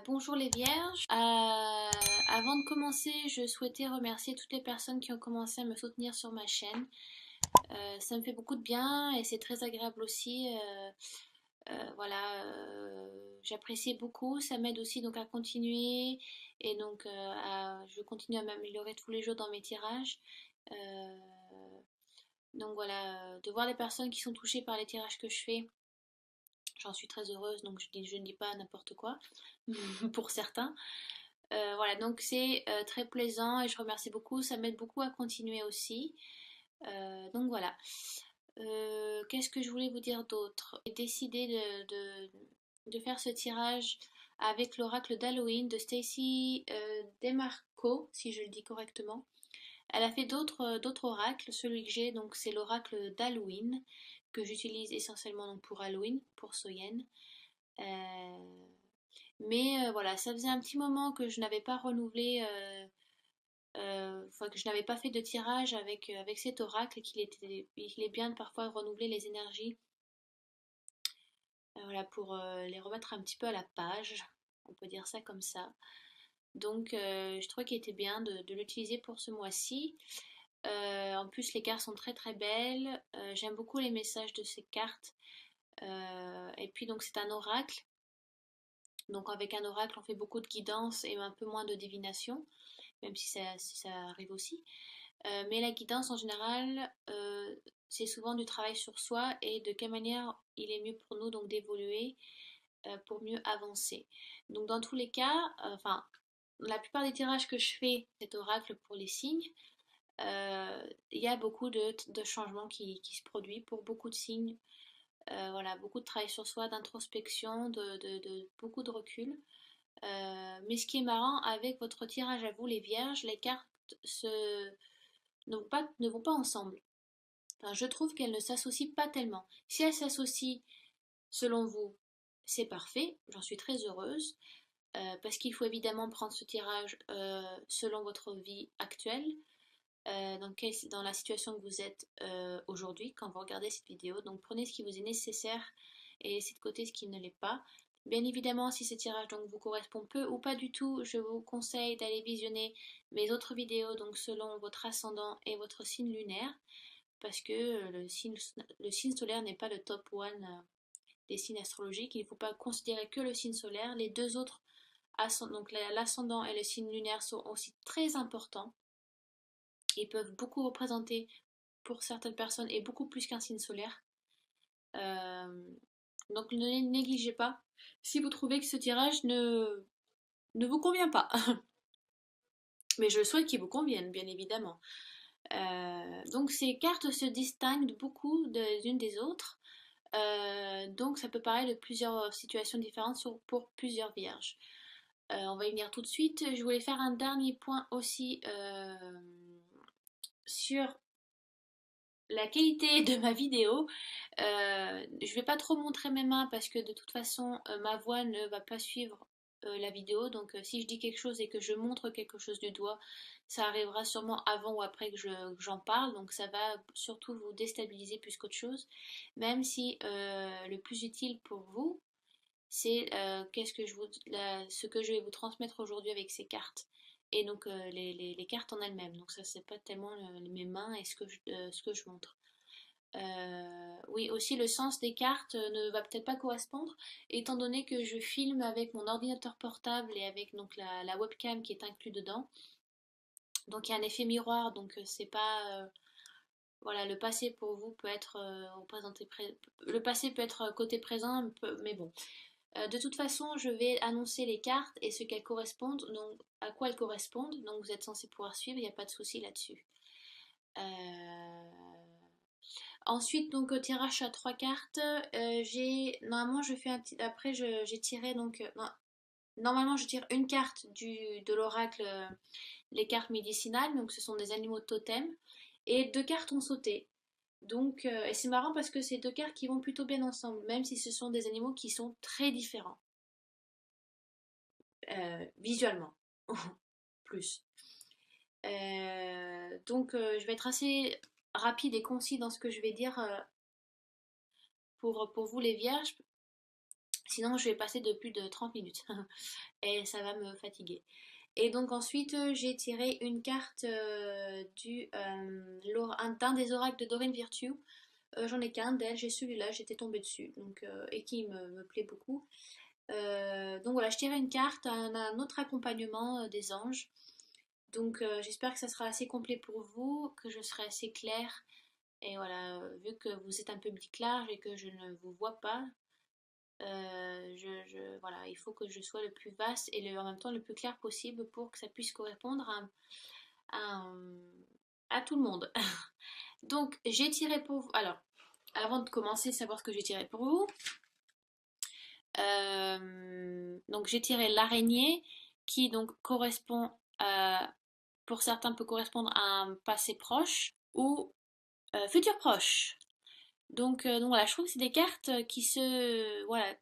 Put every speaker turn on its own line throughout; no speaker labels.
Bonjour les vierges. Avant de commencer, je souhaitais remercier toutes les personnes qui ont commencé à me soutenir sur ma chaîne. Ça me fait beaucoup de bien et c'est très agréable aussi. Voilà, j'apprécie beaucoup. Ça m'aide aussi donc à continuer et donc je continue à m'améliorer tous les jours dans mes tirages. Euh, donc voilà, de voir les personnes qui sont touchées par les tirages que je fais. J'en suis très heureuse, donc je ne dis pas n'importe quoi pour certains. Voilà, donc c'est très plaisant et je remercie beaucoup, ça m'aide beaucoup à continuer aussi. Donc voilà. Qu'est-ce que je voulais vous dire d'autre? J'ai décidé de faire ce tirage avec l'oracle d'Halloween de Stacy Demarco, si je le dis correctement. Elle a fait d'autres oracles. Celui que j'ai, donc c'est l'oracle d'Halloween, que j'utilise essentiellement donc, pour Halloween, pour Soyen. Mais voilà, ça faisait un petit moment que je n'avais pas renouvelé, enfin que je n'avais pas fait de tirage avec cet oracle et il est bien de parfois renouveler les énergies, voilà, pour les remettre un petit peu à la page, on peut dire ça comme ça. Donc je trouvais qu'il était bien de l'utiliser pour ce mois-ci. En plus les cartes sont très très belles, j'aime beaucoup les messages de ces cartes. Et puis donc c'est un oracle. Donc avec un oracle, on fait beaucoup de guidance et un peu moins de divination, même si ça arrive aussi. Mais la guidance en général, c'est souvent du travail sur soi et de quelle manière il est mieux pour nous donc d'évoluer pour mieux avancer. Donc dans tous les cas, enfin la plupart des tirages que je fais, cet oracle pour les signes, il y a beaucoup de changements qui se produisent pour beaucoup de signes. Voilà, beaucoup de travail sur soi, d'introspection, beaucoup de recul. Mais ce qui est marrant avec votre tirage à vous, les vierges, les cartes se, ne vont pas ensemble. Enfin, je trouve qu'elles ne s'associent pas tellement. Si elles s'associent, selon vous, c'est parfait, j'en suis très heureuse, parce qu'il faut évidemment prendre ce tirage selon votre vie actuelle, dans la situation que vous êtes aujourd'hui quand vous regardez cette vidéo. Donc prenez ce qui vous est nécessaire et laissez de côté ce qui ne l'est pas. Bien évidemment, si ce tirage donc vous correspond peu ou pas du tout, je vous conseille d'aller visionner mes autres vidéos donc selon votre ascendant et votre signe lunaire, parce que le signe solaire n'est pas le top one des signes astrologiques. Il ne faut pas considérer que le signe solaire. Les deux autres, donc l'ascendant et le signe lunaire, sont aussi très importants. Ils peuvent beaucoup représenter pour certaines personnes et beaucoup plus qu'un signe solaire. Euh, donc ne les négligez pas si vous trouvez que ce tirage ne vous convient pas. Mais je souhaite qu'il vous convienne, bien évidemment. Donc ces cartes se distinguent beaucoup les unes des autres. Donc ça peut parler de plusieurs situations différentes pour plusieurs vierges. On va y venir tout de suite. Je voulais faire un dernier point aussi sur la qualité de ma vidéo. Je vais pas trop montrer mes mains parce que de toute façon ma voix ne va pas suivre la vidéo. Donc si je dis quelque chose et que je montre quelque chose du doigt, ça arrivera sûrement avant ou après que j'en parle. Donc ça va surtout vous déstabiliser plus qu'autre chose. Même si le plus utile pour vous, c'est ce que je vais vous transmettre aujourd'hui avec ces cartes. Et donc les cartes en elles-mêmes. Donc ça c'est pas tellement mes mains et ce que je montre. Oui, aussi le sens des cartes ne va peut-être pas correspondre, étant donné que je filme avec mon ordinateur portable et avec donc la webcam qui est inclus dedans. Donc il y a un effet miroir, donc c'est pas voilà, le passé pour vous peut être le passé peut être côté présent, mais bon. De toute façon, je vais annoncer les cartes et ce qu'elles correspondent, donc à quoi elles correspondent. Donc vous êtes censé pouvoir suivre, il n'y a pas de souci là-dessus. Euh, Ensuite, donc au tirage à trois cartes, j'ai normalement je fais un petit. Après, j'ai tiré donc non, normalement je tire une carte de l'oracle, les cartes médicinales, donc ce sont des animaux de totem, et deux cartes ont sauté. Donc, et c'est marrant parce que c'est deux cartes qui vont plutôt bien ensemble, même si ce sont des animaux qui sont très différents visuellement, plus. Donc, je vais être assez rapide et concis dans ce que je vais dire pour vous les vierges. Sinon, je vais passer de plus de 30 minutes et ça va me fatiguer. Et donc ensuite, j'ai tiré une carte d'un des oracles de Doreen Virtue. J'en ai qu'un d'elle, j'ai celui-là, j'étais tombée dessus, donc, et qui me plaît beaucoup. Donc voilà, je tirais une carte, un autre accompagnement des anges. Donc j'espère que ça sera assez complet pour vous, que je serai assez claire. Et voilà, vu que vous êtes un public large et que je ne vous vois pas, voilà, il faut que je sois le plus vaste et en même temps le plus clair possible pour que ça puisse correspondre à, à tout le monde. Donc j'ai tiré pour vous. Alors, avant de commencer, savoir ce que j'ai tiré pour vous. Donc j'ai tiré l'araignée qui donc correspond à, pour certains peut correspondre à un passé proche ou futur proche. Donc voilà, je trouve que c'est des cartes qui se... Voilà,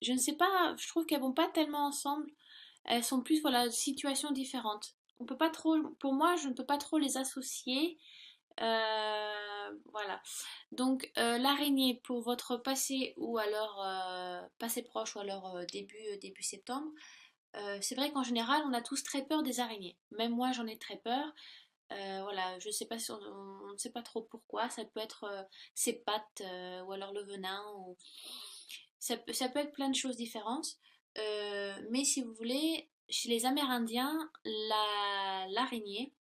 je ne sais pas, je trouve qu'elles vont pas tellement ensemble. Elles sont plus, voilà, de situations différentes. On peut pas trop, pour moi, je ne peux pas trop les associer. Voilà. Donc l'araignée pour votre passé ou alors passé proche ou alors début septembre. C'est vrai qu'en général, on a tous très peur des araignées. Même moi, j'en ai très peur. Voilà, je sais pas si on ne sait pas trop pourquoi. Ça peut être ses pattes ou alors le venin. Ça peut être plein de choses différentes. Mais si vous voulez, chez les Amérindiens, l'araignée,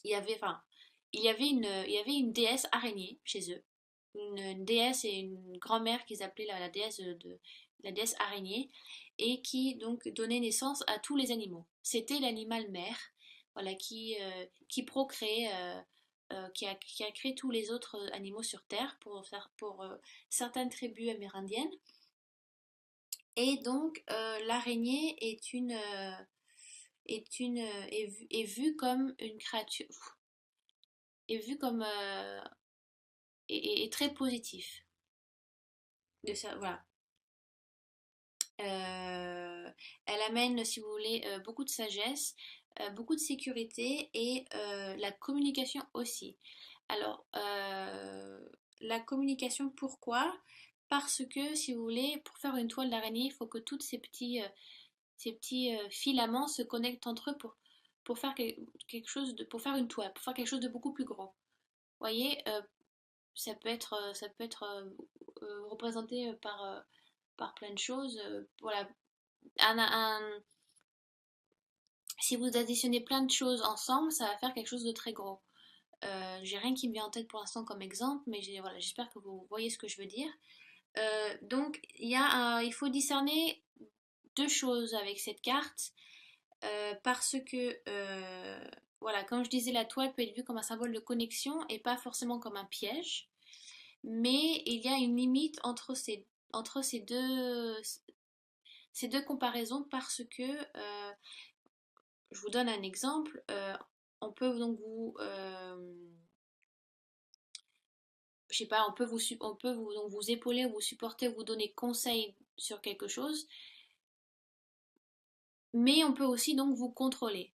enfin, il y avait une déesse araignée chez eux. Une déesse et une grand-mère qu'ils appelaient la déesse araignée et qui donc donnait naissance à tous les animaux. C'était l'animal mère, voilà, qui procréait, qui a créé tous les autres animaux sur Terre pour certaines tribus amérindiennes. Et donc l'araignée est vue comme une créature, est vue comme est très positif. De ça, voilà. Elle amène, si vous voulez, beaucoup de sagesse, beaucoup de sécurité et la communication aussi. Alors, la communication, pourquoi? Parce que, si vous voulez, pour faire une toile d'araignée, il faut que tous ces petits filaments se connectent entre eux pour faire quelque chose pour faire une toile, pour faire quelque chose de beaucoup plus gros. Vous voyez, ça peut être représenté par plein de choses. Voilà, un, un- si vous additionnez plein de choses ensemble, ça va faire quelque chose de très gros. J'ai rien qui me vient en tête pour l'instant comme exemple, mais voilà, j'espère que vous voyez ce que je veux dire. Donc, il faut discerner deux choses avec cette carte, parce que, voilà, comme je disais, la toile peut être vue comme un symbole de connexion et pas forcément comme un piège, mais il y a une limite entre ces deux comparaisons parce que je vous donne un exemple. On peut donc je sais pas, on peut donc vous épauler, vous supporter, vous donner conseil sur quelque chose, mais on peut aussi donc vous contrôler.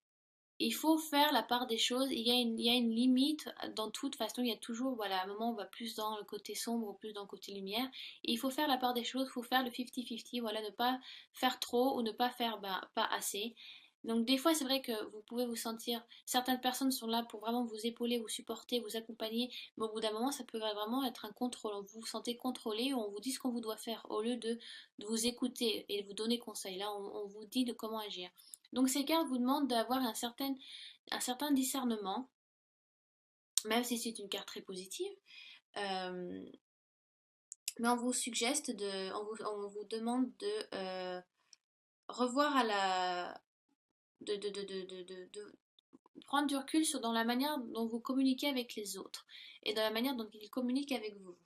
Il faut faire la part des choses. Il y a une limite dans toute façon. Il y a toujours, voilà, à un moment on va plus dans le côté sombre ou plus dans le côté lumière. Et il faut faire la part des choses. Il faut faire le 50-50. Voilà, ne pas faire trop ou ne pas faire pas assez. Donc des fois c'est vrai que vous pouvez vous sentir, certaines personnes sont là pour vraiment vous épauler, vous supporter, vous accompagner, mais au bout d'un moment ça peut vraiment être un contrôle, vous vous sentez contrôlé, on vous dit ce qu'on vous doit faire au lieu de vous écouter et de vous donner conseil, là on vous dit de comment agir. Donc ces cartes vous demandent d'avoir un certain discernement, même si c'est une carte très positive, euh, mais on vous suggeste on vous demande de revoir à la, de prendre du recul dans la manière dont vous communiquez avec les autres et dans la manière dont ils communiquent avec vous.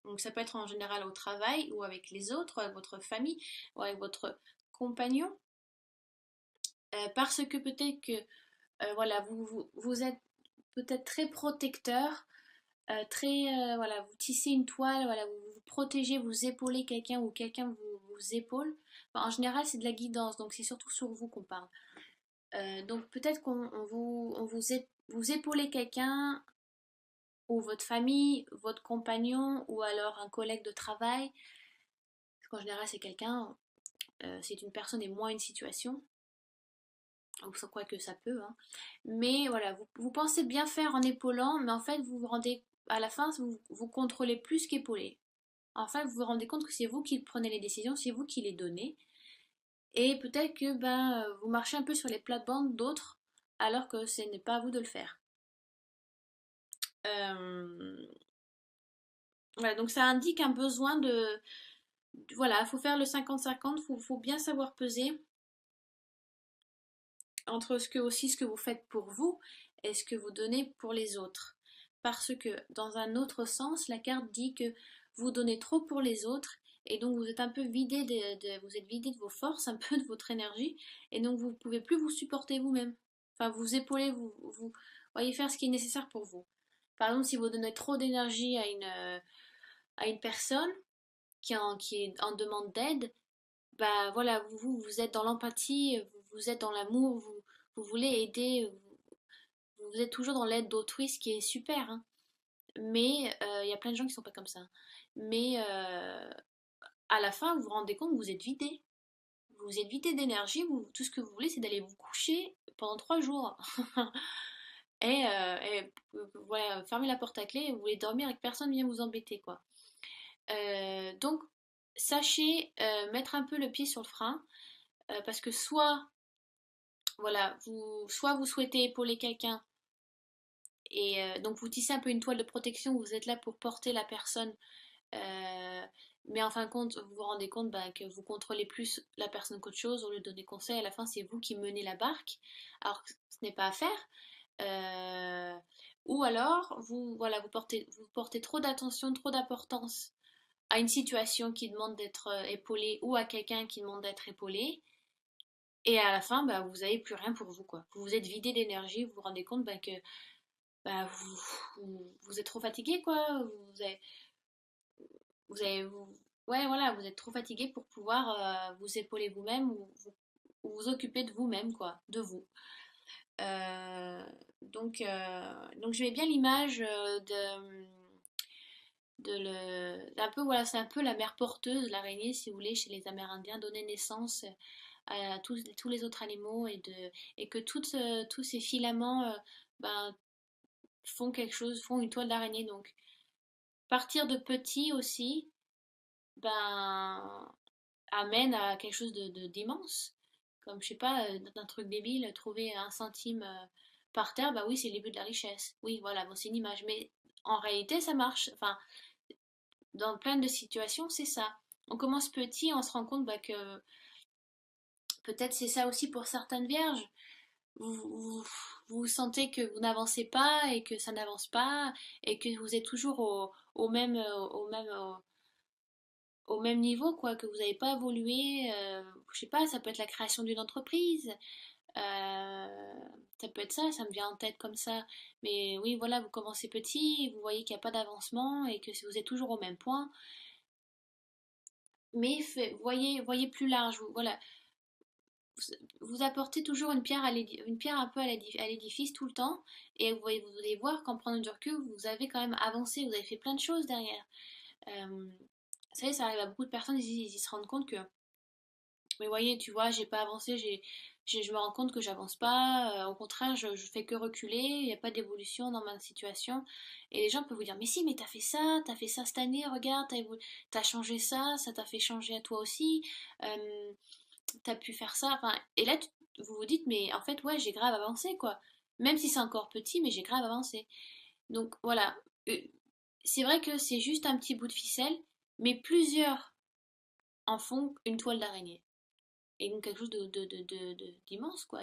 Donc ça peut être en général au travail ou avec les autres, ou avec votre famille ou avec votre compagnon, parce que peut-être que voilà, vous êtes peut-être très protecteur, voilà, vous tissez une toile, voilà, vous protégez, vous épaulez quelqu'un ou quelqu'un vous épaule. Enfin, en général, c'est de la guidance, donc c'est surtout sur vous qu'on parle. Donc peut-être vous épaulez quelqu'un ou votre famille, votre compagnon ou alors un collègue de travail. qu'en général c'est quelqu'un, c'est une personne et moins une situation, ou sans quoi que ça peut, hein. Mais voilà, vous pensez bien faire en épaulant, mais en fait vous vous rendez, à la fin, vous contrôlez plus qu'épauler. En fait, vous vous rendez compte que c'est vous qui prenez les décisions, c'est vous qui les donnez, et peut-être que ben, vous marchez un peu sur les plates-bandes d'autres, alors que ce n'est pas à vous de le faire. Euh, voilà, donc ça indique un besoin voilà, il faut faire le 50-50, faut bien savoir peser entre ce que vous faites pour vous et ce que vous donnez pour les autres. Parce que dans un autre sens, la carte dit que vous donnez trop pour les autres et donc vous êtes un peu vidé vous êtes vidé de vos forces, un peu de votre énergie, et donc vous ne pouvez plus vous supporter vous-même. Enfin, vous épaulez, vous voyez faire ce qui est nécessaire pour vous. Par exemple, si vous donnez trop d'énergie à une personne qui est en demande d'aide, bah voilà, vous êtes dans l'empathie, vous êtes dans l'amour, vous voulez aider, vous êtes toujours dans l'aide d'autrui, ce qui est super, hein. Mais il y a plein de gens qui sont pas comme ça. Mais à la fin, vous vous rendez compte que vous êtes vidé. Vous êtes vidé d'énergie, tout ce que vous voulez, c'est d'aller vous coucher pendant 3 jours. Voilà, fermez la porte à clé et vous voulez dormir et que personne ne vient vous embêter, quoi. Donc, sachez mettre un peu le pied sur le frein, parce que voilà, soit vous souhaitez épauler quelqu'un et donc vous tissez un peu une toile de protection, vous êtes là pour porter la personne, euh, mais en fin de compte, vous vous rendez compte bah, que vous contrôlez plus la personne qu'autre chose, on lui donne des conseils, à la fin c'est vous qui menez la barque, alors que ce n'est pas à faire. Euh, ou alors, voilà, vous portez trop d'attention, trop d'importance à une situation qui demande d'être épaulée ou à quelqu'un qui demande d'être épaulé. Et à la fin, bah, vous n'avez plus rien pour vous, quoi. Vous vous êtes vidé d'énergie, vous vous rendez compte bah, que bah, vous êtes trop fatigué, quoi. Ouais, voilà, vous êtes trop fatigué pour pouvoir vous épauler vous-même ou vous occuper de vous-même, quoi, de vous. Euh, donc je mets bien l'image un peu, voilà, c'est un peu la mère porteuse, l'araignée, si vous voulez, chez les Amérindiens, donner naissance à tous les autres animaux et que tous ces filaments ben, font quelque chose, font une toile d'araignée. Donc, partir de petit aussi, ben, amène à quelque chose d'immense. Comme, je sais pas, d'un truc débile, trouver 1 centime par terre, bah oui, c'est le début de la richesse. Oui, voilà, bon, c'est une image. Mais en réalité, ça marche. Enfin, dans plein de situations, c'est ça. On commence petit, on se rend compte bah, que peut-être c'est ça aussi pour certaines vierges. Vous sentez que vous n'avancez pas et que ça n'avance pas et que vous êtes toujours au même niveau, quoi, que vous n'avez pas évolué. Je sais pas, ça peut être la création d'une entreprise, ça peut être ça, ça me vient en tête comme ça. Mais oui, voilà, vous commencez petit, vous voyez qu'il n'y a pas d'avancement et que vous êtes toujours au même point. Mais voyez plus large, voilà. Vous apportez toujours une pierre, une pierre un peu à l'édifice tout le temps, et vous allez voir qu'en prenant du recul, vous avez quand même avancé, vous avez fait plein de choses derrière. Vous savez, ça arrive à beaucoup de personnes, ils se rendent compte que, mais voyez, tu vois, j'ai pas avancé, je me rends compte que j'avance pas, au contraire, je fais que reculer, il n'y a pas d'évolution dans ma situation. Et les gens peuvent vous dire, mais si, mais t'as fait ça cette année, regarde, t'as changé ça, ça t'a fait changer à toi aussi. Euh, T'as pu faire ça. Enfin, et là, vous vous dites, mais en fait, ouais, j'ai grave avancé, quoi. Même si c'est encore petit, mais j'ai grave avancé. Donc voilà. Euh, c'est vrai que c'est juste un petit bout de ficelle, mais plusieurs en font une toile d'araignée. Et donc quelque chose d'immense, quoi.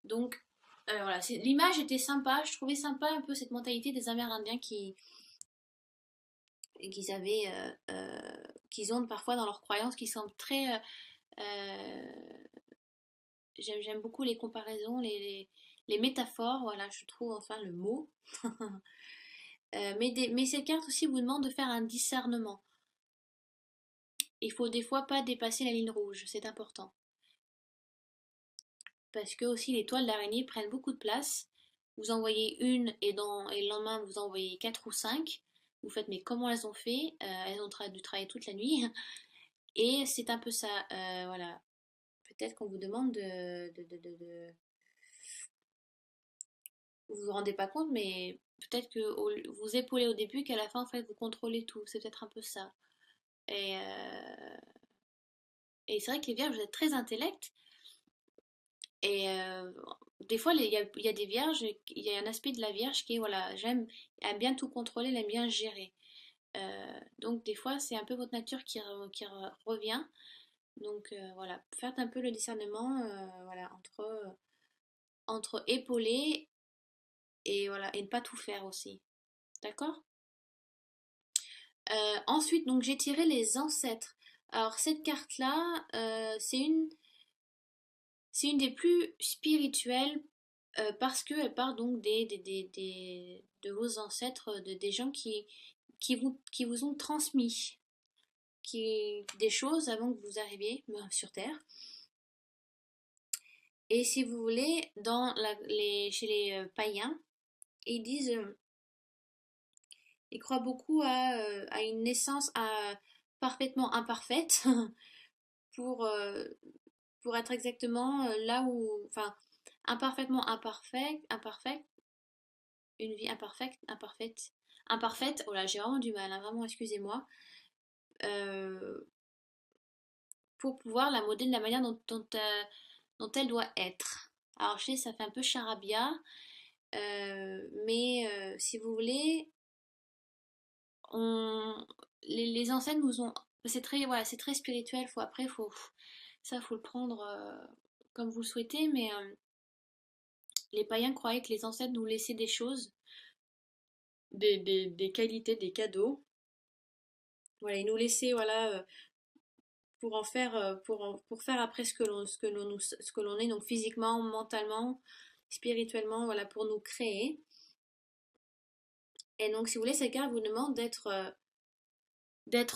Donc voilà, l'image était sympa. Je trouvais sympa un peu cette mentalité des Amérindiens qu'ils avaient, qu'ils ont parfois dans leurs croyances, qui semblent très j'aime beaucoup les comparaisons, les métaphores, voilà, je trouve enfin le mot. Mais cette carte aussi vous demande de faire un discernement. Il faut des fois pas dépasser la ligne rouge, c'est important. Parce que aussi les toiles d'araignée prennent beaucoup de place. Vous envoyez une et le lendemain vous envoyez 4 ou 5. Vous faites mais comment elles ont fait? Elles ont dû travailler toute la nuit. Et c'est un peu ça, voilà. Peut-être qu'on vous demande vous vous rendez pas compte, mais peut-être que vous épaulez au début, qu'à la fin, en fait, vous contrôlez tout. C'est peut-être un peu ça. Et, euh, et c'est vrai que les vierges, vous êtes très intellect. Et des fois, il y a des vierges, il y a un aspect de la vierge qui est, voilà, aime bien tout contrôler, elle aime bien gérer. Donc des fois, c'est un peu votre nature revient. Donc voilà, faites un peu le discernement voilà, entre épauler et, voilà, et ne pas tout faire aussi. D'accord? Ensuite, donc j'ai tiré les ancêtres. Alors cette carte-là, c'est une des plus spirituelles parce qu'elle part donc de vos ancêtres, des gens qui vous ont transmis des choses avant que vous arriviez sur Terre. Et si vous voulez, chez les païens, ils disent, ils croient beaucoup à une naissance parfaitement imparfaite pour, euh, pour être exactement là où, enfin, imparfaitement imparfait, une vie imparfaite, oh là, j'ai vraiment du mal, hein, vraiment, excusez-moi, euh, pour pouvoir la modeler de la manière dont elle doit être. Alors, je sais, ça fait un peu charabia, mais si vous voulez, on, les ancêtres nous ont. C'est très, voilà, c'est très spirituel, ça, faut le prendre comme vous le souhaitez, mais les païens croyaient que les ancêtres nous laissaient des choses, des qualités, des cadeaux. Voilà, ils nous laissaient, voilà, pour en faire, pour faire après ce que l'on est, donc physiquement, mentalement, spirituellement, voilà, pour nous créer. Et donc, si vous voulez, cette carte vous demande d'être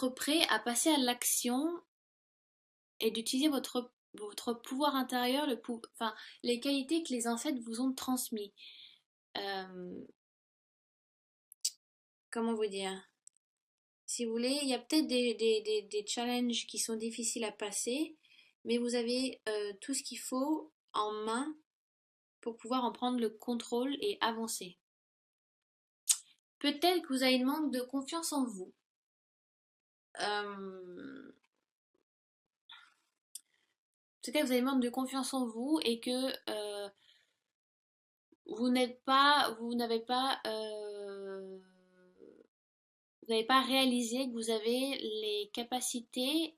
prêt à passer à l'action et d'utiliser votre pouvoir intérieur, enfin, les qualités que les ancêtres vous ont transmis. Euh, Comment vous dire? Si vous voulez, il y a peut-être des challenges qui sont difficiles à passer, mais vous avez tout ce qu'il faut en main pour pouvoir en prendre le contrôle et avancer. Peut-être que vous avez une manque de confiance en vous. Euh, Peut-être que vous avez une manque de confiance en vous et que vous n'avez pas réalisé que vous avez les capacités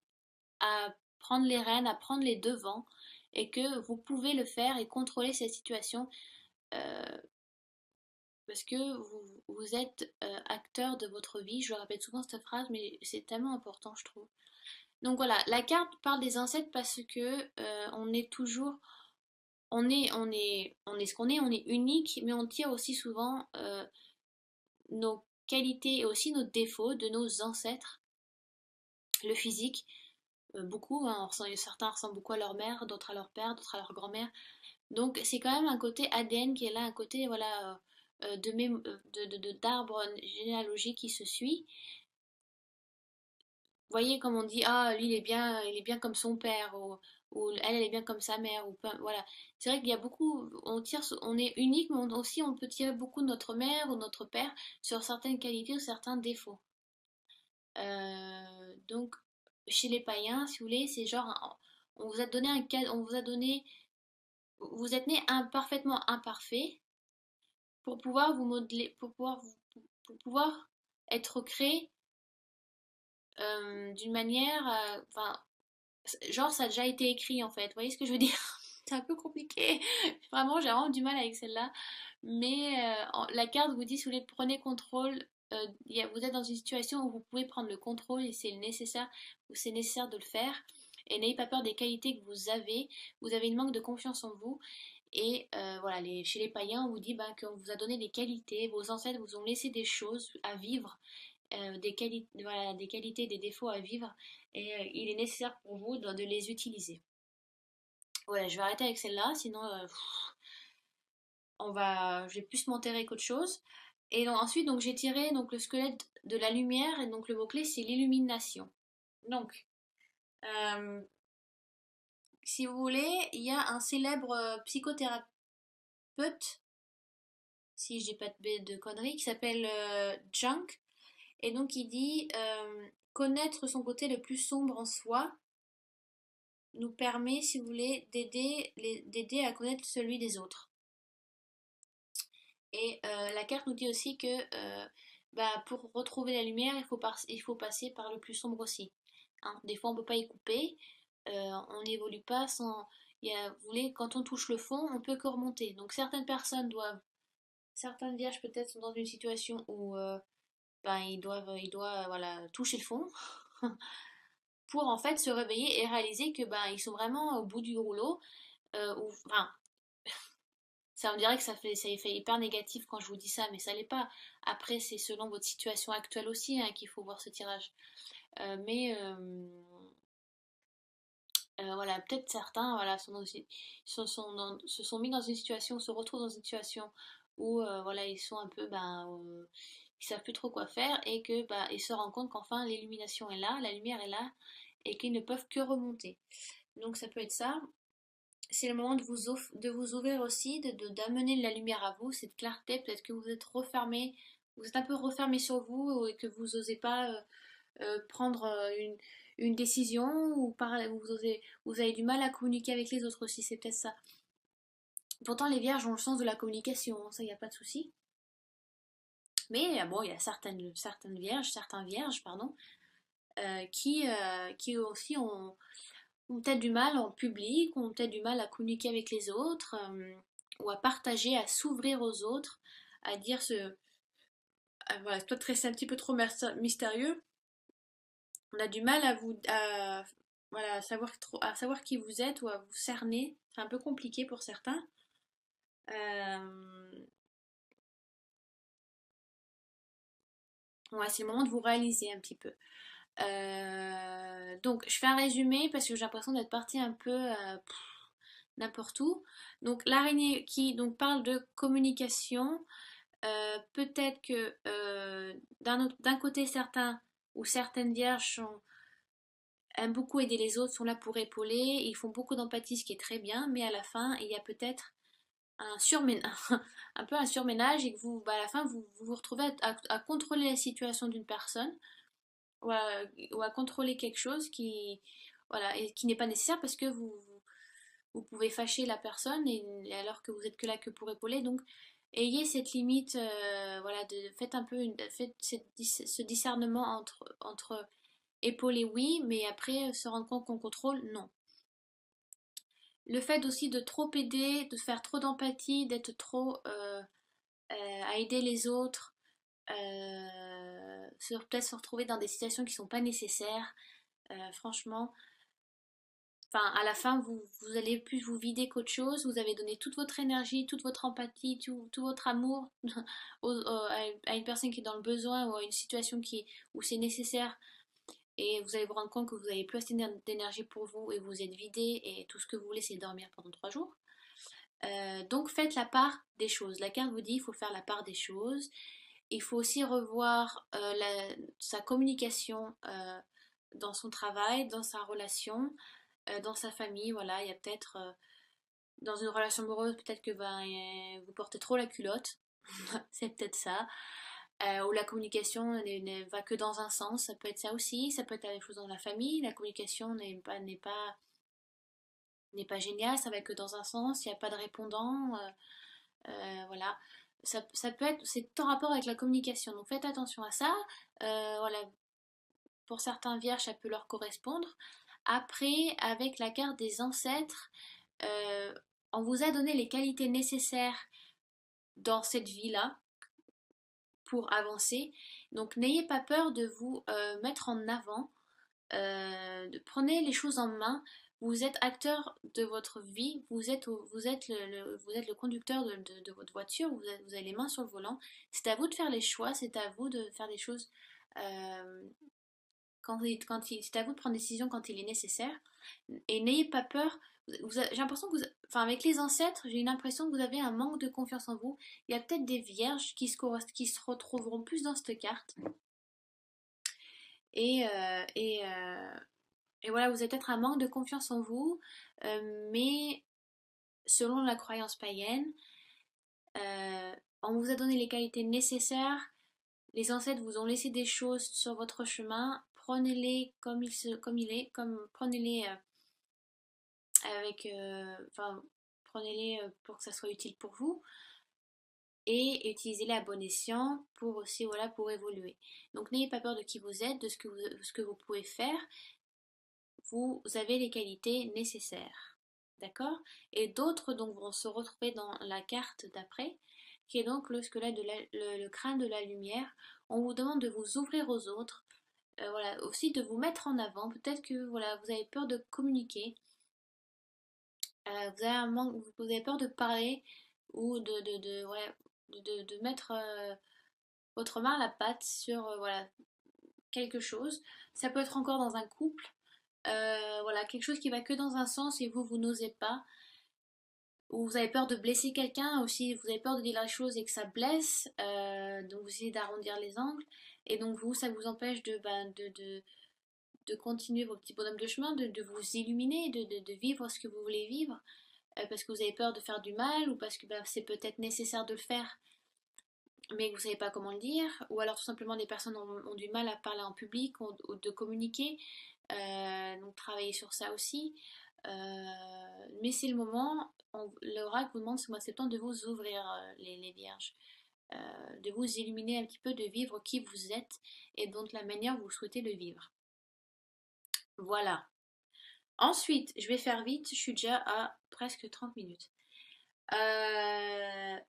à prendre les rênes, à prendre les devants, et que vous pouvez le faire et contrôler cette situation euh, parce que vous êtes acteur de votre vie. Je répète souvent cette phrase, mais c'est tellement important, je trouve. Donc voilà, la carte parle des ancêtres parce que on est toujours, on est ce qu'on est, on est unique, mais on tire aussi souvent nos qualités et aussi nos défauts de nos ancêtres, le physique. Beaucoup, hein, certains ressemblent beaucoup à leur mère, d'autres à leur père, d'autres à leur grand-mère. Donc c'est quand même un côté ADN qui est là, un côté voilà d'arbre généalogique qui se suit. Vous voyez comme on dit ah lui il est bien comme son père ou elle est bien comme sa mère voilà. C'est vrai qu'il y a beaucoup on est unique mais aussi on peut tirer beaucoup de notre mère ou notre père sur certaines qualités ou certains défauts. Donc chez les païens si vous voulez c'est genre on vous a donné un cadre, on vous a donné vous êtes né parfaitement imparfait pour pouvoir vous modeler, pour pouvoir être créé d'une manière, enfin, genre ça a déjà été écrit en fait. Vous voyez ce que je veux dire? C'est un peu compliqué. Vraiment, j'ai vraiment du mal avec celle-là. Mais la carte vous dit, si vous voulez, prenez contrôle. Vous êtes dans une situation où vous pouvez prendre le contrôle et c'est nécessaire, ou c'est nécessaire de le faire. Et n'ayez pas peur des qualités que vous avez. Vous avez une manque de confiance en vous. Et voilà, chez les païens, on vous dit ben, qu'on vous a donné des qualités, vos ancêtres vous ont laissé des choses à vivre, voilà, des qualités, des défauts à vivre, et il est nécessaire pour vous de les utiliser. Voilà, je vais arrêter avec celle-là, sinon je vais plus m'enterrer qu'autre chose. Et donc, ensuite, donc, j'ai tiré donc, le squelette de la lumière, et donc le mot-clé c'est l'illumination. Donc, Euh, Si vous voulez, il y a un célèbre psychothérapeute, si je dis pas de conneries, qui s'appelle Jung. Et donc il dit connaître son côté le plus sombre en soi nous permet, si vous voulez, d'aider à connaître celui des autres. Et la carte nous dit aussi que bah, pour retrouver la lumière, il faut passer par le plus sombre aussi. Hein. Des fois, on ne peut pas y couper. On n'évolue pas sans. Vous voulez, quand on touche le fond, on peut que remonter. Donc certaines personnes doivent, certaines vierges peut-être sont dans une situation où ben, ils doivent voilà, toucher le fond pour en fait se réveiller et réaliser que ben, ils sont vraiment au bout du rouleau. Enfin, ça on dirait que ça fait hyper négatif quand je vous dis ça, mais ça l'est pas. Après, c'est selon votre situation actuelle aussi hein, qu'il faut voir ce tirage. Mais voilà, peut-être certains voilà, se sont mis dans une situation, se retrouvent dans une situation où voilà, ils sont un peu, ils savent plus trop quoi faire et que bah, ils se rendent compte qu'enfin l'illumination est là, la lumière est là et qu'ils ne peuvent que remonter. Donc ça peut être ça. C'est le moment de vous ouvrir aussi, d'amener de la lumière à vous, cette clarté. Peut-être que vous êtes refermé, vous êtes un peu refermé sur vous et que vous n'osez pas prendre une décision ou vous avez du mal à communiquer avec les autres aussi, c'est peut-être ça. Pourtant, les vierges ont le sens de la communication, hein, ça, il n'y a pas de souci. Mais bon, il y a certains vierges, pardon, qui aussi ont peut-être du mal en public, ont peut-être du mal à communiquer avec les autres, ou à partager, à s'ouvrir aux autres, à dire ce. Voilà, c'est peut-être un petit peu trop mystérieux. On a du mal voilà, à savoir qui vous êtes ou à vous cerner. C'est un peu compliqué pour certains. Euh, ouais, c'est le moment de vous réaliser un petit peu. Donc, je fais un résumé parce que j'ai l'impression d'être partie un peu n'importe où. Donc, l'araignée qui donc, parle de communication, peut-être que d'un côté, certains ou certaines vierges aiment beaucoup aider les autres, sont là pour épauler, ils font beaucoup d'empathie, ce qui est très bien, mais à la fin, il y a peut-être un surménage, un peu un surménage et que vous, bah, à la fin, vous vous retrouvez à contrôler la situation d'une personne ou à contrôler quelque chose qui, voilà, et qui n'est pas nécessaire parce que vous pouvez fâcher la personne et alors que vous êtes que là que pour épauler. Donc, ayez cette limite, voilà, faites un peu ce discernement entre épauler, oui, mais après se rendre compte qu'on contrôle, non. Le fait aussi de trop aider, de faire trop d'empathie, d'être trop à aider les autres, peut-être se retrouver dans des situations qui ne sont pas nécessaires. Franchement, enfin, à la fin, vous allez plus vous vider qu'autre chose. Vous avez donné toute votre énergie, toute votre empathie, tout votre amour à une personne qui est dans le besoin ou à une situation où c'est nécessaire. Et vous allez vous rendre compte que vous n'avez plus assez d'énergie pour vous et vous êtes vidé et tout ce que vous voulez, c'est dormir pendant 3 jours. Donc faites la part des choses. La carte vous dit qu'il faut faire la part des choses. Il faut aussi revoir sa communication dans son travail, dans sa relation, dans sa famille. Voilà, il y a peut-être dans une relation amoureuse, peut-être que vous portez trop la culotte. C'est peut-être ça. Ou la communication ne va que dans un sens. Ça peut être ça aussi. Ça peut être la même chose dans la famille. La communication n'est pas géniale. Ça va que dans un sens. Il n'y a pas de répondant. Voilà. Ça peut être, c'est en rapport avec la communication. Donc faites attention à ça. Voilà, pour certains vierges, ça peut leur correspondre. Après, avec la carte des ancêtres, euh, on vous a donné les qualités nécessaires dans cette vie-là pour avancer. Donc n'ayez pas peur de vous mettre en avant, prenez les choses en main. Vous êtes acteur de votre vie, vous êtes le conducteur de votre voiture, vous avez les mains sur le volant. C'est à vous de faire les choix, c'est à vous de faire des choses euh, c'est à vous de prendre des décisions quand il est nécessaire. Et n'ayez pas peur. J'ai l'impression que enfin, avec les ancêtres, j'ai une impression que vous avez un manque de confiance en vous. Il y a peut-être des vierges qui se retrouveront plus dans cette carte. Et Et voilà, vous avez peut-être un manque de confiance en vous, mais selon la croyance païenne, euh, on vous a donné les qualités nécessaires, les ancêtres vous ont laissé des choses sur votre chemin, prenez-les comme il est, prenez-les avec, enfin, prenez-les pour que ça soit utile pour vous et utilisez-les à bon escient pour aussi, voilà, pour évoluer. Donc n'ayez pas peur de qui vous êtes, de ce que vous pouvez faire. Vous avez les qualités nécessaires. D'accord? Et d'autres donc vont se retrouver dans la carte d'après, qui est donc le squelette le crâne de la lumière. On vous demande de vous ouvrir aux autres, voilà, aussi de vous mettre en avant. Peut-être que voilà, vous avez peur de communiquer, vous avez vous avez peur de parler ou ouais, de mettre votre main à la pâte sur voilà, quelque chose. Ça peut être encore dans un couple. Voilà, quelque chose qui va que dans un sens et vous n'osez pas, ou vous avez peur de blesser quelqu'un aussi, vous avez peur de dire la chose et que ça blesse, donc vous essayez d'arrondir les angles, et donc vous, ça vous empêche de continuer vos petits bonhommes de chemin, de vous illuminer, de vivre ce que vous voulez vivre, parce que vous avez peur de faire du mal, ou parce que bah, c'est peut-être nécessaire de le faire, mais que vous savez pas comment le dire, ou alors tout simplement des personnes ont du mal à parler en public ou de communiquer, donc travailler sur ça aussi. Mais c'est le moment, l'oracle vous demande ce mois de septembre de vous ouvrir les vierges, de vous illuminer un petit peu, de vivre qui vous êtes et donc la manière dont vous souhaitez le vivre. Voilà. Ensuite, je vais faire vite, je suis déjà à presque 30 minutes.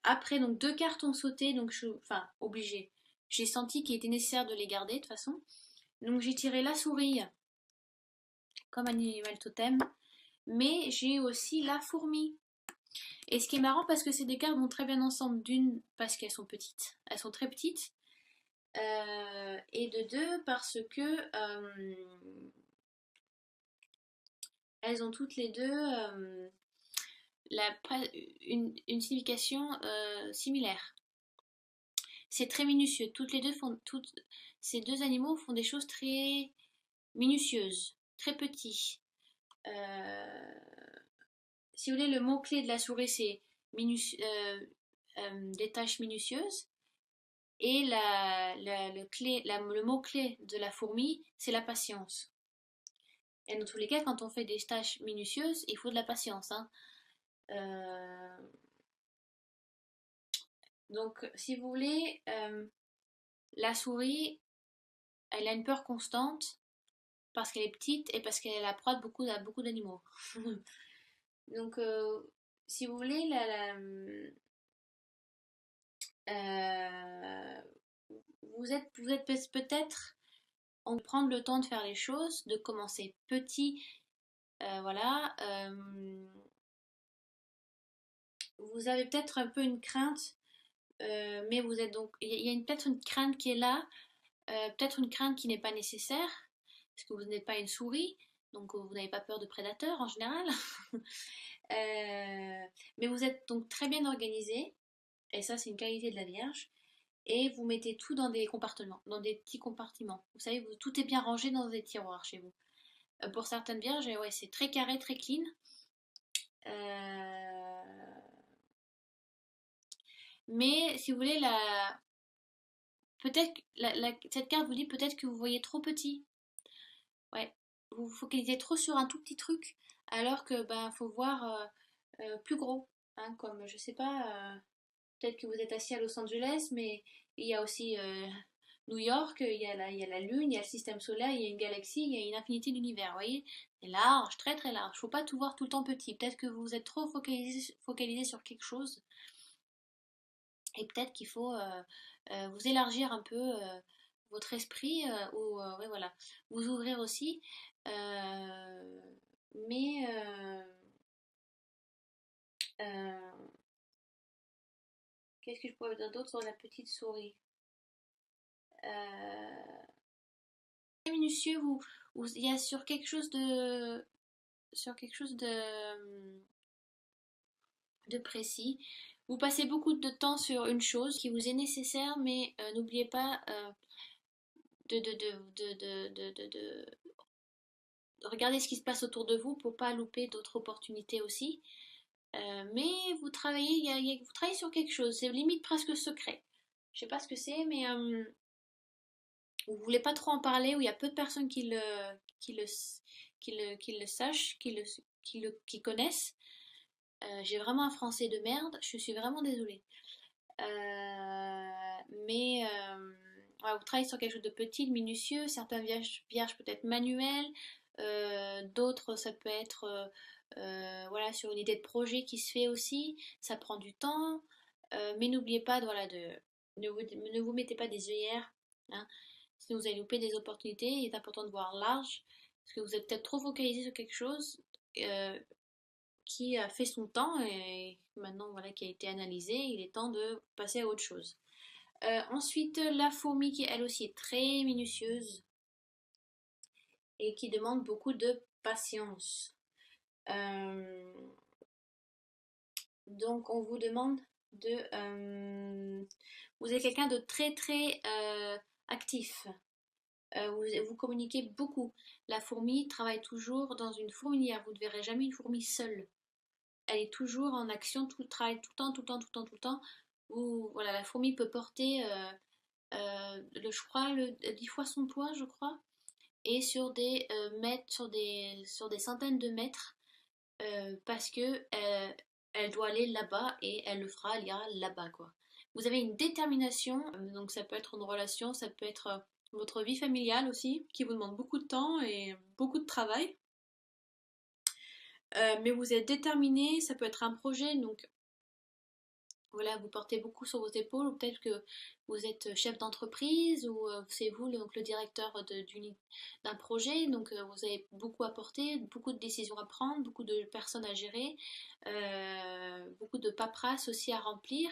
Après, donc deux cartes ont sauté, donc enfin, obligé. J'ai senti qu'il était nécessaire de les garder de toute façon. Donc j'ai tiré la souris comme animal totem, mais j'ai aussi la fourmi. Et ce qui est marrant parce que ces deux cartes vont très bien ensemble, d'une parce qu'elles sont petites, elles sont très petites, et de deux parce que elles ont toutes les deux la, une signification similaire. C'est très minutieux. Ces deux animaux font des choses très minutieuses, très petits. Euh, si vous voulez, le mot-clé de la souris, c'est des tâches minutieuses. Et le mot-clé de la fourmi, c'est la patience. Et dans tous les cas, quand on fait des tâches minutieuses, il faut de la patience. Hein. Euh, donc, si vous voulez, la souris, elle a une peur constante parce qu'elle est petite et parce qu'elle est la proie de à beaucoup d'animaux. Donc, si vous voulez, euh, vous êtes peut-être, on peut prendre le temps de faire les choses, de commencer petit, voilà. Vous avez peut-être un peu une crainte, mais vous êtes donc, il y a peut-être une crainte qui est là, peut-être une crainte qui n'est pas nécessaire, parce que vous n'êtes pas une souris, donc vous n'avez pas peur de prédateurs en général. Mais vous êtes donc très bien organisé, et ça c'est une qualité de la Vierge, et vous mettez tout dans des compartiments, dans des petits compartiments. Vous savez, tout est bien rangé dans des tiroirs chez vous. Pour certaines Vierges, ouais, c'est très carré, très clean. Mais si vous voulez, peut-être cette carte vous dit peut-être que vous voyez trop petit. Ouais, vous vous focalisez trop sur un tout petit truc, alors que ben faut voir plus gros. Hein, comme je sais pas, peut-être que vous êtes assis à Los Angeles, mais il y a aussi New York, il y a la Lune, il y a le système solaire, il y a une galaxie, il y a une infinité d'univers. Vous voyez, c'est large, très très large. Faut pas tout voir tout le temps petit. Peut-être que vous êtes trop focalisé sur quelque chose, et peut-être qu'il faut vous élargir un peu votre esprit, ou ouais, voilà, vous ouvrir aussi. Euh, mais euh, qu'est-ce que je pourrais vous dire d'autre sur la petite souris? Très minutieux, il y a sur quelque chose de précis. Vous passez beaucoup de temps sur une chose qui vous est nécessaire, mais n'oubliez pas de, de, de, de, de, de, de regardez ce qui se passe autour de vous pour pas louper d'autres opportunités aussi. Mais vous travaillez, vous travaillez sur quelque chose, c'est limite presque secret. Je sais pas ce que c'est, mais vous voulez pas trop en parler, où il y a peu de personnes qui le, qui le sachent, qui connaissent. J'ai vraiment un français de merde, je suis vraiment désolée. Mais ouais, vous travaillez sur quelque chose de petit, de minutieux, certains vierges peut-être manuels, d'autres ça peut être voilà, sur une idée de projet qui se fait aussi, ça prend du temps, mais n'oubliez pas voilà, ne vous mettez pas des œillères, hein, sinon vous allez louper des opportunités, il est important de voir large, parce que vous êtes peut-être trop focalisé sur quelque chose euh, qui a fait son temps et maintenant voilà, qui a été analysé, il est temps de passer à autre chose. Ensuite, la fourmi qui elle aussi est très minutieuse et qui demande beaucoup de patience. Euh, donc on vous demande de... vous êtes quelqu'un de très très actif. Vous communiquez beaucoup. La fourmi travaille toujours dans une fourmilière. Vous ne verrez jamais une fourmi seule. Elle est toujours en action, tout travaille tout le temps, tout le temps, tout le temps, tout le temps. Voilà, la fourmi peut porter, je crois, 10 fois son poids, je crois, et sur des mètres, sur des centaines de mètres, parce que elle doit aller là-bas et elle le fera, elle ira là-bas, quoi. Vous avez une détermination, donc ça peut être une relation, ça peut être votre vie familiale aussi, qui vous demande beaucoup de temps et beaucoup de travail. Mais vous êtes déterminé, ça peut être un projet, donc voilà, vous portez beaucoup sur vos épaules, ou peut-être que vous êtes chef d'entreprise, ou c'est vous donc, le directeur d'un projet, donc vous avez beaucoup à porter, beaucoup de décisions à prendre, beaucoup de personnes à gérer, beaucoup de paperasse aussi à remplir,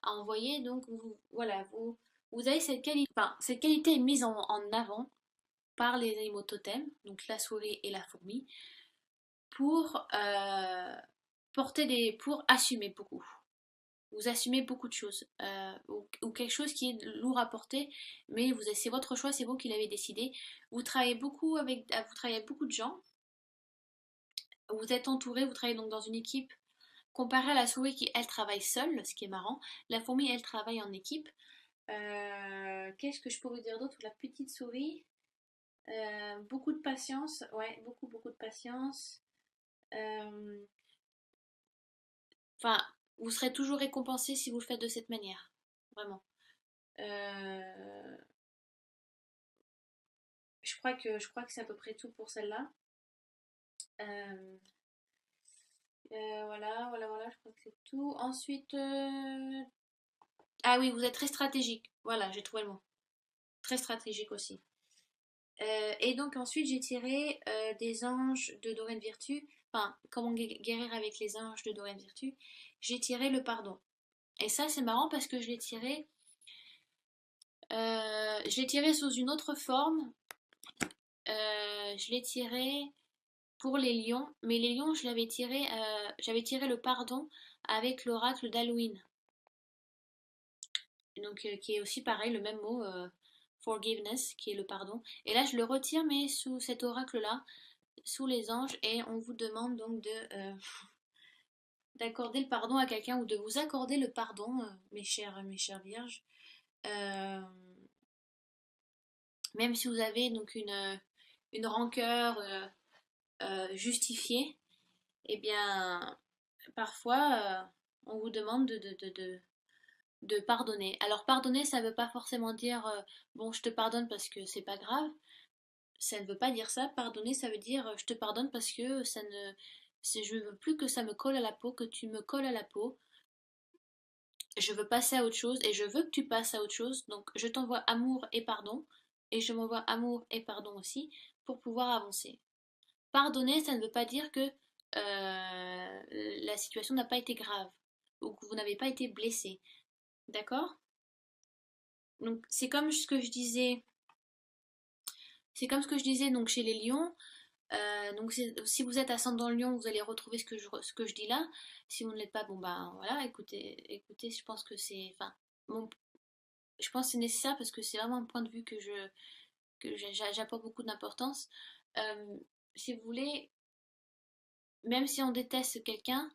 à envoyer, donc voilà, vous avez cette qualité, enfin, cette qualité est mise en avant par les animaux totems, donc la souris et la fourmi, pour pour assumer beaucoup. Vous assumez beaucoup de choses, ou quelque chose qui est lourd à porter, mais c'est votre choix, c'est vous qui l'avez décidé. Vous travaillez avec beaucoup de gens, vous êtes entouré, vous travaillez donc dans une équipe. Comparé à la souris qui, elle, travaille seule, ce qui est marrant, la fourmi, elle, travaille en équipe. Qu'est-ce que je pourrais dire d'autre? La petite souris, beaucoup de patience, ouais, beaucoup, beaucoup de patience. Euh, Enfin, vous serez toujours récompensé si vous le faites de cette manière, vraiment. Euh, je crois que c'est à peu près tout pour celle-là. Euh, voilà, je crois que c'est tout. Ensuite, ah oui, vous êtes très stratégique. Voilà, j'ai trouvé le mot. Très stratégique aussi. Et donc ensuite, j'ai tiré des anges de Doreen Virtue. Enfin, comment guérir avec les anges de Doreen Virtue. J'ai tiré le pardon. Et ça, c'est marrant parce que je l'ai tiré sous une autre forme. Je l'ai tiré pour les lions, mais les lions, j'avais tiré le pardon avec l'oracle d'Halloween, donc qui est aussi pareil, le même mot, forgiveness, qui est le pardon. Et là, je le retire, mais sous cet oracle-là, sous les anges, et on vous demande donc d'accorder le pardon à quelqu'un, ou de vous accorder le pardon, mes chères vierges. Euh, Même si vous avez donc une rancœur justifiée, eh bien, parfois, on vous demande de pardonner. Alors, pardonner, ça ne veut pas forcément dire bon, je te pardonne parce que c'est pas grave. Ça ne veut pas dire ça. Pardonner, ça veut dire je te pardonne parce que je veux plus que ça me colle à la peau, que tu me colles à la peau. Je veux passer à autre chose et je veux que tu passes à autre chose. Donc, je t'envoie amour et pardon. Et je m'envoie amour et pardon aussi pour pouvoir avancer. Pardonner, ça ne veut pas dire que la situation n'a pas été grave ou que vous n'avez pas été blessé. D'accord? Donc c'est comme ce que je disais donc chez les lions. Donc si vous êtes ascendant lion, vous allez retrouver ce que je dis là. Si vous ne l'êtes pas, bon ben voilà, écoutez, je pense que enfin, bon, je pense que c'est nécessaire parce que c'est vraiment un point de vue que j'apporte beaucoup d'importance. Euh, si vous voulez, même si on déteste quelqu'un,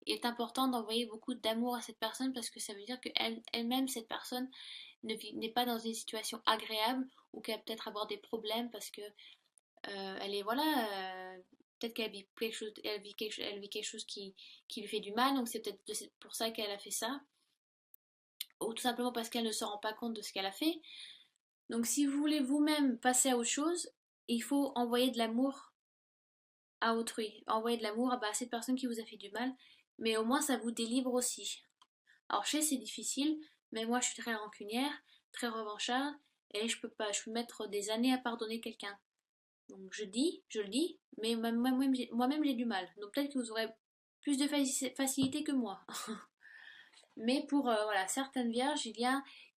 il est important d'envoyer beaucoup d'amour à cette personne parce que ça veut dire qu'elle elle-même, cette personne, n'est pas dans une situation agréable ou qu'elle va peut-être avoir des problèmes parce que elle est, voilà, peut-être qu'elle vit quelque chose, elle vit quelque chose qui lui fait du mal, donc c'est peut-être pour ça qu'elle a fait ça, ou tout simplement parce qu'elle ne se rend pas compte de ce qu'elle a fait. Donc si vous voulez vous-même passer à autre chose, il faut envoyer de l'amour à autrui, envoyer de l'amour à cette personne qui vous a fait du mal, mais au moins ça vous délivre aussi. Alors je sais c'est difficile, mais moi je suis très rancunière, très revancharde, et je peux pas, je peux mettre des années à pardonner quelqu'un. Donc je le dis, mais moi-même j'ai du mal. Donc peut-être que vous aurez plus de facilité que moi. Mais pour voilà, certaines vierges,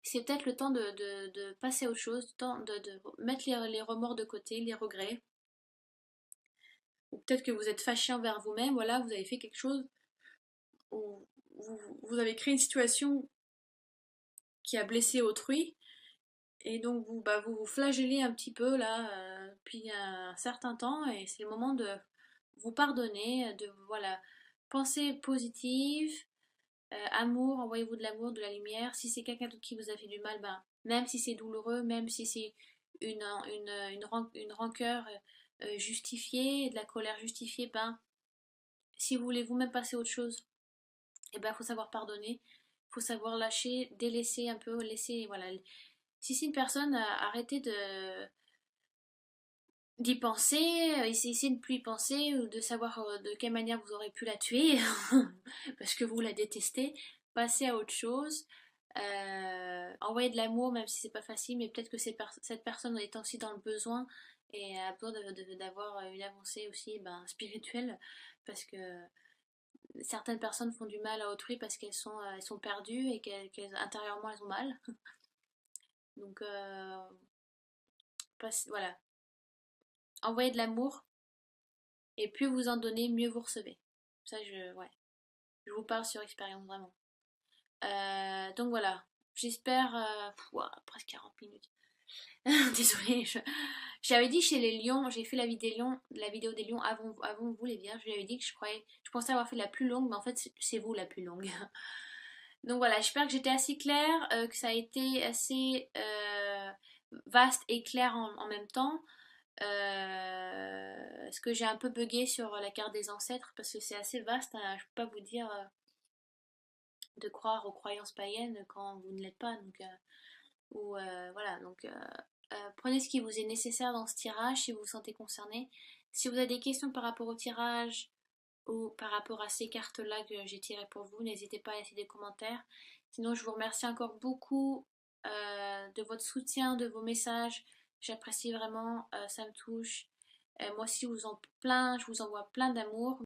c'est peut-être le temps de passer à autre chose, le temps de mettre les remords de côté, les regrets. Ou peut-être que vous êtes fâché envers vous-même, voilà, vous avez fait quelque chose, ou vous avez créé une situation qui a blessé autrui, et donc vous vous flagellez un petit peu là, puis un certain temps, et c'est le moment de vous pardonner, de voilà, pensée positive, amour, envoyez-vous de l'amour, de la lumière. Si c'est quelqu'un d'autre qui vous a fait du mal, même si c'est douloureux, même si c'est une rancœur justifiée, de la colère justifiée, si vous voulez vous-même passer à autre chose, il faut savoir pardonner, il faut savoir lâcher, délaisser un peu, laisser, voilà. Si c'est une personne, arrêtez d'y penser, essayez de ne plus y penser, ou de savoir de quelle manière vous aurez pu la tuer, parce que vous la détestez, passez à autre chose, envoyez de l'amour, même si c'est pas facile, mais peut-être que cette personne est aussi dans le besoin, et a besoin d'avoir une avancée aussi spirituelle, parce que certaines personnes font du mal à autrui parce elles sont perdues et intérieurement elles ont mal. Donc voilà, envoyez de l'amour et plus vous en donnez, mieux vous recevez. Ça, ouais, je vous parle sur expérience vraiment. Donc voilà, j'espère. Presque 40 minutes. Désolée, j'avais dit chez les lions, j'ai fait la vidéo des lions avant vous les vierges. Je lui avais dit que je pensais avoir fait la plus longue, mais en fait c'est vous la plus longue. Donc voilà, j'espère que j'étais assez claire, que ça a été assez vaste et clair en même temps. Est-ce que j'ai un peu bugué sur la carte des ancêtres parce que c'est assez vaste, hein, je peux pas vous dire de croire aux croyances païennes quand vous ne l'êtes pas. Donc, voilà, donc prenez ce qui vous est nécessaire dans ce tirage si vous vous sentez concerné. Si vous avez des questions par rapport au tirage ou par rapport à ces cartes-là que j'ai tirées pour vous, n'hésitez pas à laisser des commentaires. Sinon, je vous remercie encore beaucoup de votre soutien, de vos messages. J'apprécie vraiment, ça me touche. Moi aussi, je vous envoie plein d'amour.